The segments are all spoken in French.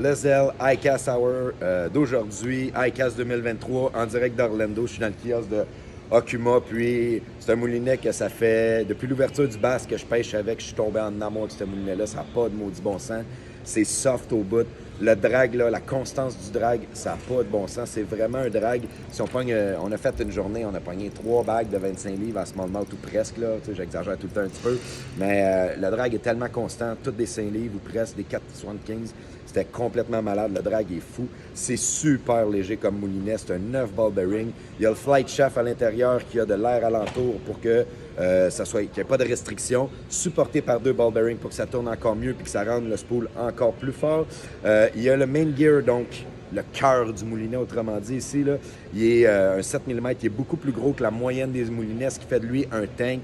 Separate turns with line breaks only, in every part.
Le Zell iCast Hour d'aujourd'hui, iCast 2023, en direct d'Orlando. Je suis dans le kiosque de Okuma, puis c'est un moulinet que ça fait, depuis l'ouverture du bass que je pêche avec, je suis tombé en amour avec ce moulinet-là. Ça n'a pas de maudit bon sens. C'est soft au bout. Le drag, là, la constance du drag, ça n'a pas de bon sens. C'est vraiment un drag. Si on pogne, on a fait une journée, on a pogné 3 bagues de 25 livres à ce moment ou presque, là. J'exagère tout le temps un petit peu. Mais le drag est tellement constant, toutes des 5 livres ou presque, des 4,75. C'était complètement malade. Le drag est fou. C'est super léger comme moulinet. C'est un 9 ball bearing. Il y a le flight shaft à l'intérieur qui a de l'air alentour pour que qu'il n'y ait pas de restriction. Supporté par 2 ball bearings pour que ça tourne encore mieux et que ça rende le spool encore plus fort. Il y a le main gear, donc le cœur du moulinet, autrement dit, ici. Là, il est un 7 mm, il est beaucoup plus gros que la moyenne des moulinets, ce qui fait de lui un tank.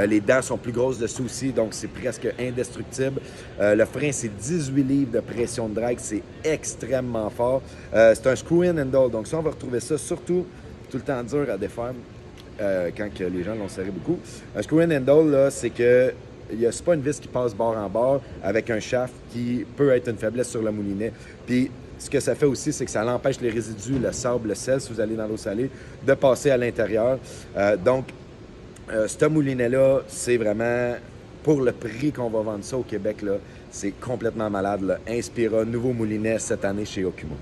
Les dents sont plus grosses dessus aussi, donc c'est presque indestructible. Le frein, c'est 18 livres de pression de drag, c'est extrêmement fort. C'est un screw-in handle, donc ça, on va retrouver ça surtout tout le temps dur à défaire quand que les gens l'ont serré beaucoup. Un screw-in handle, là, c'est que c'est pas une vis qui passe bord en bord avec un shaft qui peut être une faiblesse sur le moulinet. Puis, ce que ça fait aussi, c'est que ça empêche les résidus, le sable, le sel, si vous allez dans l'eau salée, de passer à l'intérieur. Donc, ce moulinet-là, c'est vraiment, pour le prix qu'on va vendre ça au Québec, là, c'est complètement malade. Là. Inspira, nouveau moulinet cette année chez Okuma.